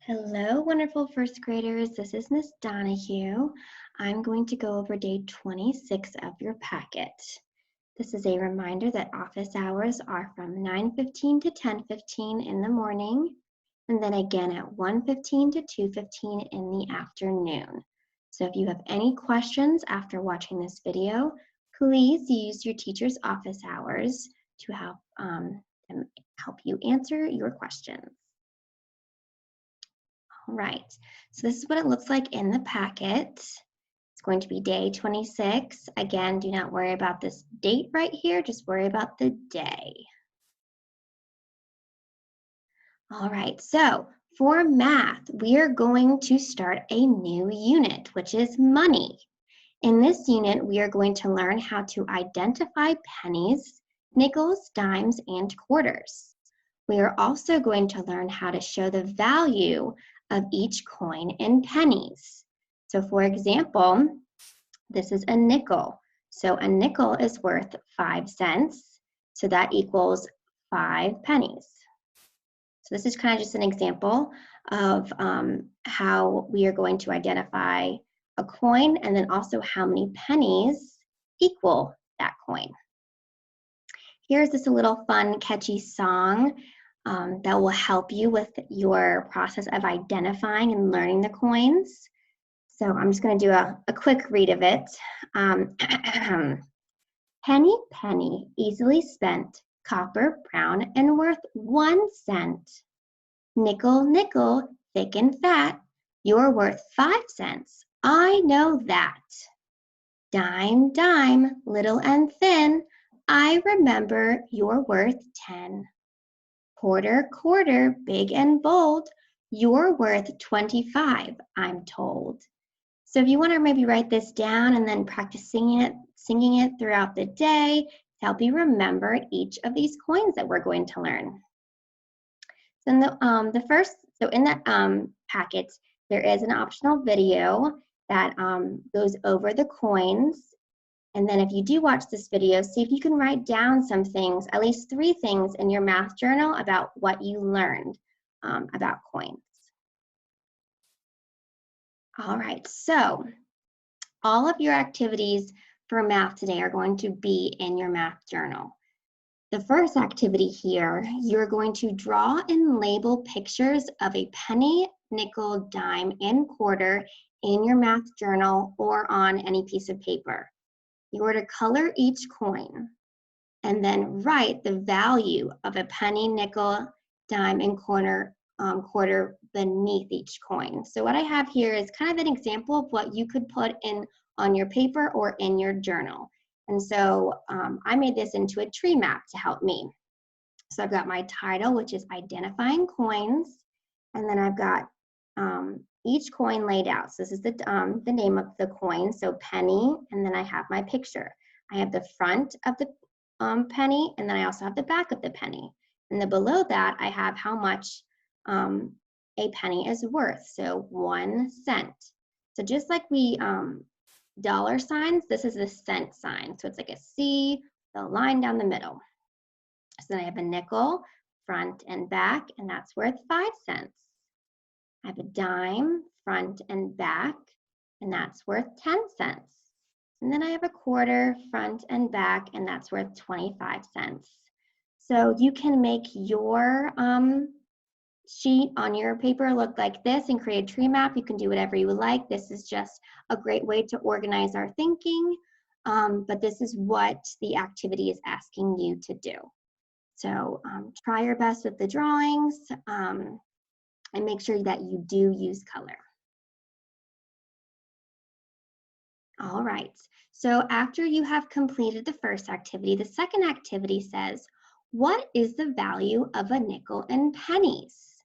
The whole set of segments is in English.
Hello, wonderful first graders. This is Miss Donahue. I'm going to go over day 26 of your packet. This is a reminder that office hours are from 9:15 to 10:15 in the morning, and then again at 1:15 to 2:15 in the afternoon. So if you have any questions after watching this video, please use your teacher's office hours to help you answer your questions. All right, so this is what it looks like in the packet. It's going to be day 26. Again, do not worry about this date right here, just worry about the day. All right, so for math, we are going to start a new unit, which is money. In this unit, we are going to learn how to identify pennies, nickels, dimes, and quarters. We are also going to learn how to show the value of each coin in pennies. So for example, this is a nickel. So a nickel is worth 5 cents. So that equals 5 pennies. So this is kind of just an example of how we are going to identify a coin and then also how many pennies equal that coin. Here's just a little fun, catchy song that will help you with your process of identifying and learning the coins. So I'm just going to do a quick read of it. Penny, penny, easily spent, copper, brown, and worth 1 cent. Nickel, nickel, thick and fat, you're worth 5 cents. I know that. Dime, dime, little and thin, I remember you're worth 10. Quarter, quarter, big and bold, you're worth 25, I'm told. So if you want to maybe write this down and then practice singing it throughout the day to help you remember each of these coins that we're going to learn. So in that packet, there is an optional video that goes over the coins. And then if you do watch this video, see if you can write down some things, at least 3 things in your math journal about what you learned about coins. All right, so all of your activities for math today are going to be in your math journal. The first activity here, you're going to draw and label pictures of a penny, nickel, dime, and quarter in your math journal or on any piece of paper. You are to color each coin and then write the value of a penny, nickel, dime, and quarter beneath each coin. So what I have here is kind of an example of what you could put in on your paper or in your journal. And so I made this into a tree map to help me. So I've got my title, which is identifying coins, and then I've got each coin laid out. So this is the name of the coin, so penny, and then I have my picture. I have the front of the penny, and then I also have the back of the penny. And then below that, I have how much a penny is worth, so 1 cent. So just like we dollar signs, this is the cent sign. So it's like a C, the line down the middle. So then I have a nickel, front and back, and that's worth 5 cents. I have a dime, front and back, and that's worth 10 cents. And then I have a quarter, front and back, and that's worth 25 cents. So you can make your sheet on your paper look like this and create a tree map. You can do whatever you would like. This is just a great way to organize our thinking, but this is what the activity is asking you to do. So try your best with the drawings and make sure that you do use color. All right, so after you have completed the first activity, the second activity says, what is the value of a nickel in pennies?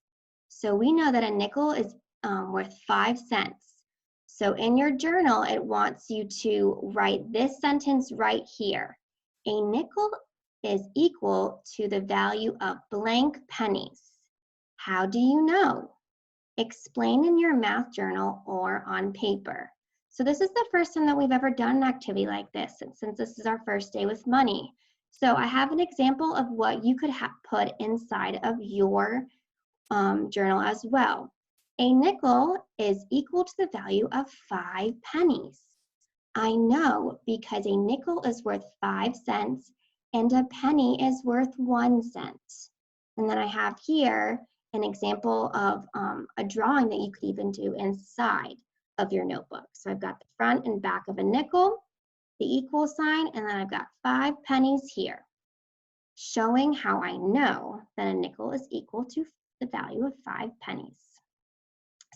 So we know that a nickel is worth 5 cents. So in your journal, it wants you to write this sentence right here. A nickel is equal to the value of blank pennies. How do you know? Explain in your math journal or on paper. So this is the first time that we've ever done an activity like this, since this is our first day with money. So I have an example of what you could put inside of your journal as well. A nickel is equal to the value of 5 pennies. I know because a nickel is worth 5 cents and a penny is worth 1 cent. And then I have here an example of a drawing that you could even do inside of your notebook. So I've got the front and back of a nickel, the equal sign, and then I've got 5 pennies here, showing how I know that a nickel is equal to the value of 5 pennies.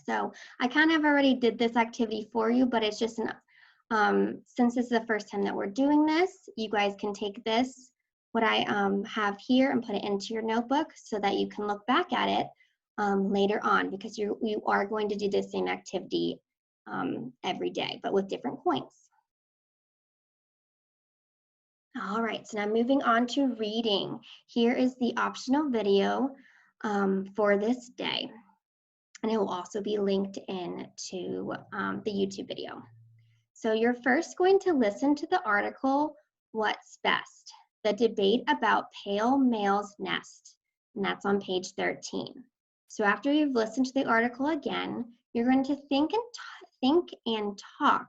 So I kind of already did this activity for you, but it's just since this is the first time that we're doing this, you guys can take this, what I have here, and put it into your notebook so that you can look back at it later on, because you are going to do the same activity every day, but with different coins. All right, so now moving on to reading. Here is the optional video for this day, and it will also be linked in to the YouTube video. So you're first going to listen to the article, What's Best? The debate about pale male's nest, and that's on page 13. So after you've listened to the article again, you're going to think and talk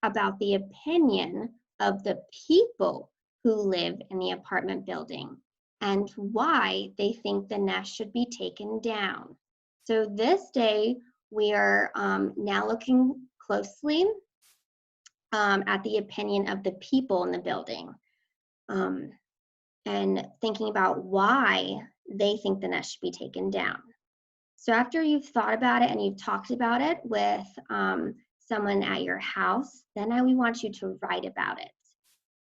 about the opinion of the people who live in the apartment building and why they think the nest should be taken down. So this day, we are now looking closely at the opinion of the people in the building and thinking about why they think the nest should be taken down. So after you've thought about it and you've talked about it with someone at your house, then we want you to write about it.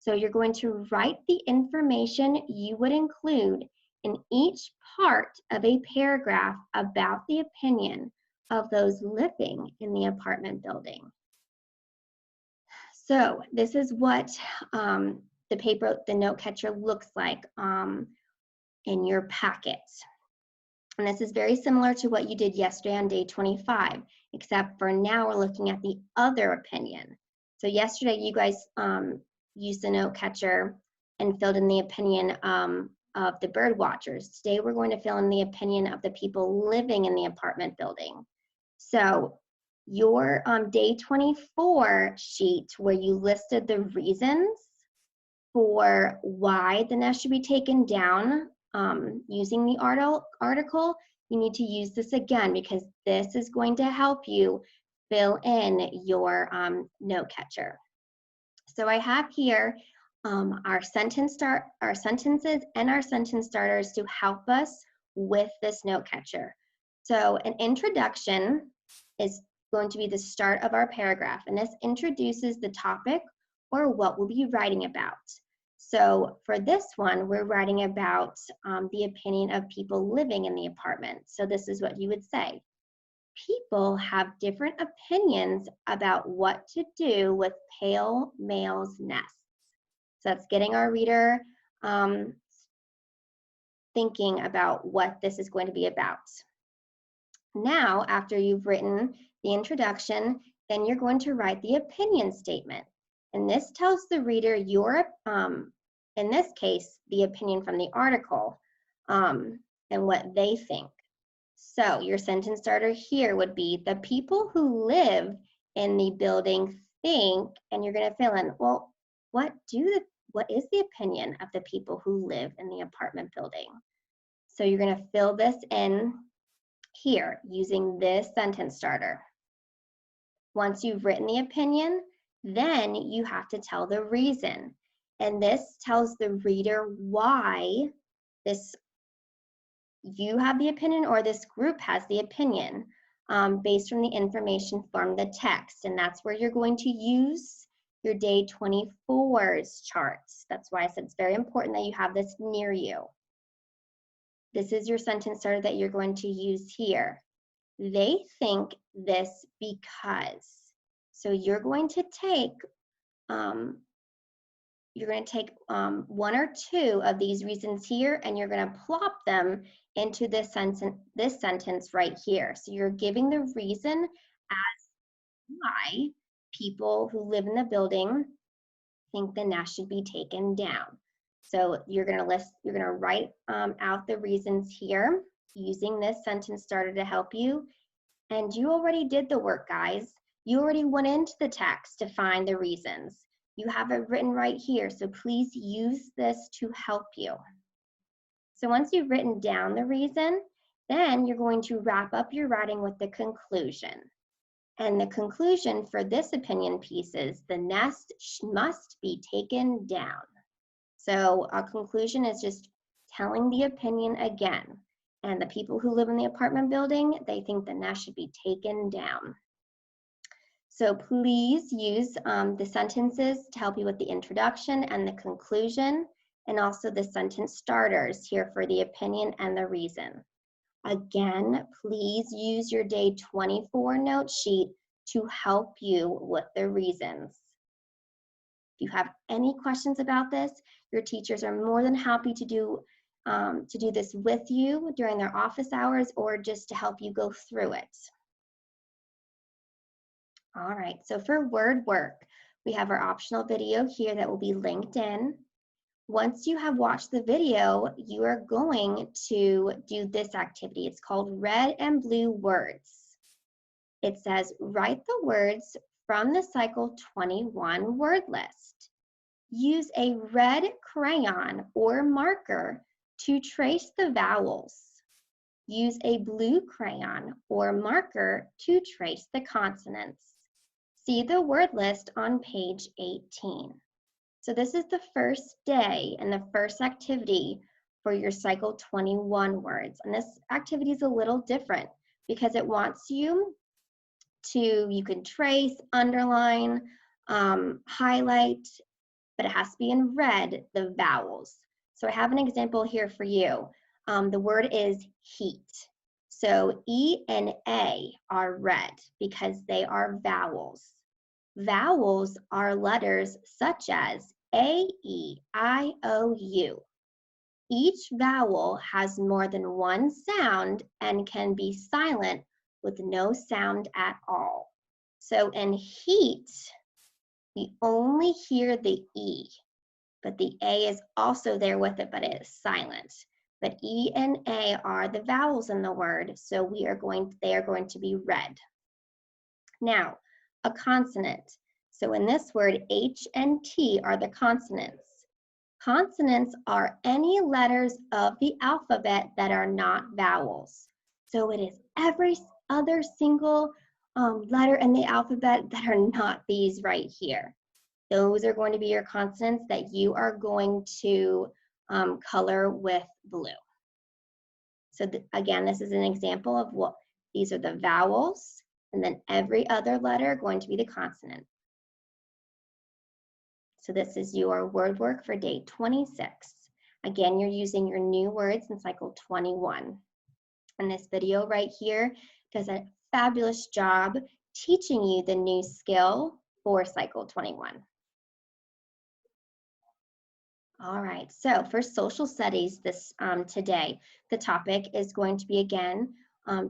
So you're going to write the information you would include in each part of a paragraph about the opinion of those living in the apartment building. So this is what the note catcher looks like in your packet. And this is very similar to what you did yesterday on day 25, except for now we're looking at the other opinion. So yesterday you guys used the note catcher and filled in the opinion of the bird watchers. Today we're going to fill in the opinion of the people living in the apartment building. So your day 24 sheet, where you listed the reasons for why the nest should be taken down using the article, you need to use this again, because this is going to help you fill in your note catcher. So I have here our sentences and our sentence starters to help us with this note catcher. So an introduction is going to be the start of our paragraph, and this introduces the topic or what we'll be writing about. So for this one, we're writing about the opinion of people living in the apartment. So this is what you would say. People have different opinions about what to do with pale male's nests. So that's getting our reader thinking about what this is going to be about. Now, after you've written the introduction, then you're going to write the opinion statement. And this tells the reader your, in this case, the opinion from the article and what they think. So your sentence starter here would be, the people who live in the building think, and you're going to fill in, well, what is the opinion of the people who live in the apartment building? So you're going to fill this in here using this sentence starter. Once you've written the opinion, then you have to tell the reason. And this tells the reader why you have the opinion or this group has the opinion based on the information from the text. And that's where you're going to use your day 24's charts. That's why I said it's very important that you have this near you. This is your sentence starter that you're going to use here. They think this because. So you're going to take one or two of these reasons here, and you're going to plop them into this sentence right here. So you're giving the reason as why people who live in the building think the nest should be taken down. So you're going to write out the reasons here using this sentence starter to help you. And you already did the work, guys. You already went into the text to find the reasons. You have it written right here, so please use this to help you. So once you've written down the reason, then you're going to wrap up your writing with the conclusion. And the conclusion for this opinion piece is the nest must be taken down. So a conclusion is just telling the opinion again. And the people who live in the apartment building, they think the nest should be taken down. So please use the sentences to help you with the introduction and the conclusion, and also the sentence starters here for the opinion and the reason. Again, please use your day 24 note sheet to help you with the reasons. If you have any questions about this, your teachers are more than happy to do this with you during their office hours or just to help you go through it. All right, so for word work, we have our optional video here that will be linked in. Once you have watched the video, you are going to do this activity. It's called Red and Blue Words. It says, write the words from the Cycle 21 word list. Use a red crayon or marker to trace the vowels. Use a blue crayon or marker to trace the consonants. See the word list on page 18. So this is the first day and the first activity for your Cycle 21 words. And this activity is a little different because it wants you can trace, underline, highlight, but it has to be in red, the vowels. So I have an example here for you. The word is heat. So E and A are red because they are vowels. Vowels are letters such as A, E, I, O, U. Each vowel has more than one sound and can be silent with no sound at all. So in heat, we only hear the E, but the A is also there with it, but it is silent. But E and A are the vowels in the word, so they are going to be red. Now, a consonant. So in this word, H and T are the consonants. Consonants are any letters of the alphabet that are not vowels. So it is every other single letter in the alphabet that are not these right here. Those are going to be your consonants that you are going to color with blue. So again, this is an example of what these are the vowels, and then every other letter going to be the consonant. So this is your word work for day 26. Again, you're using your new words in Cycle 21. And this video right here does a fabulous job teaching you the new skill for Cycle 21. All right, so for social studies today, the topic is going to be again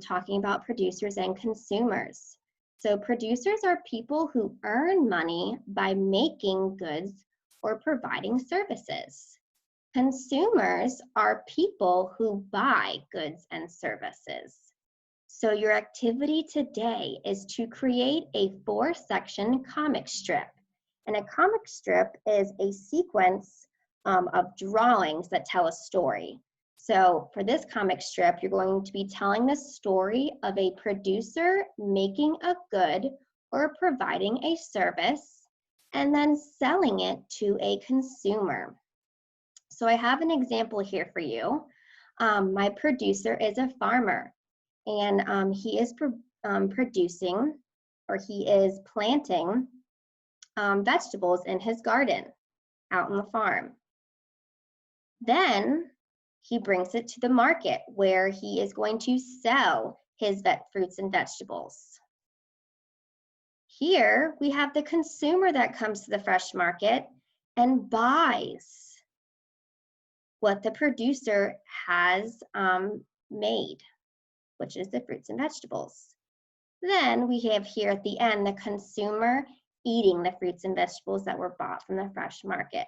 talking about producers and consumers. So producers are people who earn money by making goods or providing services. Consumers are people who buy goods and services. So your activity today is to create a 4-section comic strip. And a comic strip is a sequence of drawings that tell a story. So for this comic strip, you're going to be telling the story of a producer making a good or providing a service and then selling it to a consumer. So I have an example here for you. My producer is a farmer, and he is producing, or he is planting vegetables in his garden out on the farm. Then he brings it to the market where he is going to sell his fruits and vegetables. Here we have the consumer that comes to the fresh market and buys what the producer has made, which is the fruits and vegetables. Then we have here at the end the consumer eating the fruits and vegetables that were bought from the fresh market.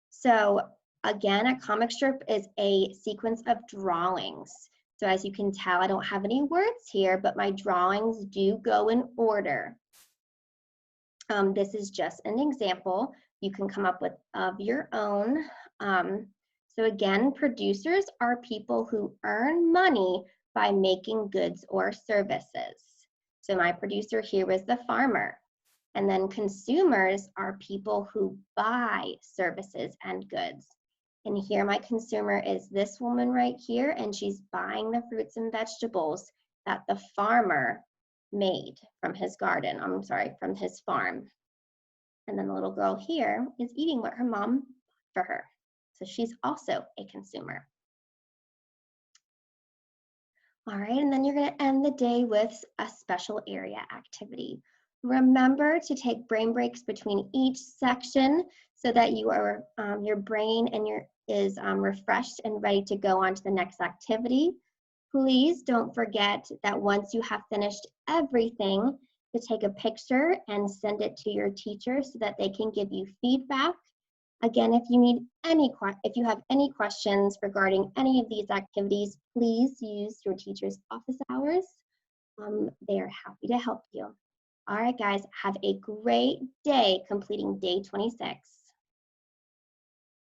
So again, a comic strip is a sequence of drawings. So as you can tell, I don't have any words here, but my drawings do go in order. This is just an example. You can come up with of your own. So again, producers are people who earn money by making goods or services. So my producer here was the farmer. And then consumers are people who buy services and goods. And here my consumer is this woman right here, and she's buying the fruits and vegetables that the farmer made from his garden, I'm sorry, from his farm. And then the little girl here is eating what her mom bought for her. So she's also a consumer. All right, and then you're going to end the day with a special area activity. Remember to take brain breaks between each section so that you are your brain and is refreshed and ready to go on to the next activity. Please don't forget that once you have finished everything, to take a picture and send it to your teacher so that they can give you feedback. Again, if you have any questions regarding any of these activities, please use your teacher's office hours. They are happy to help you. All right, guys, have a great day completing day 26.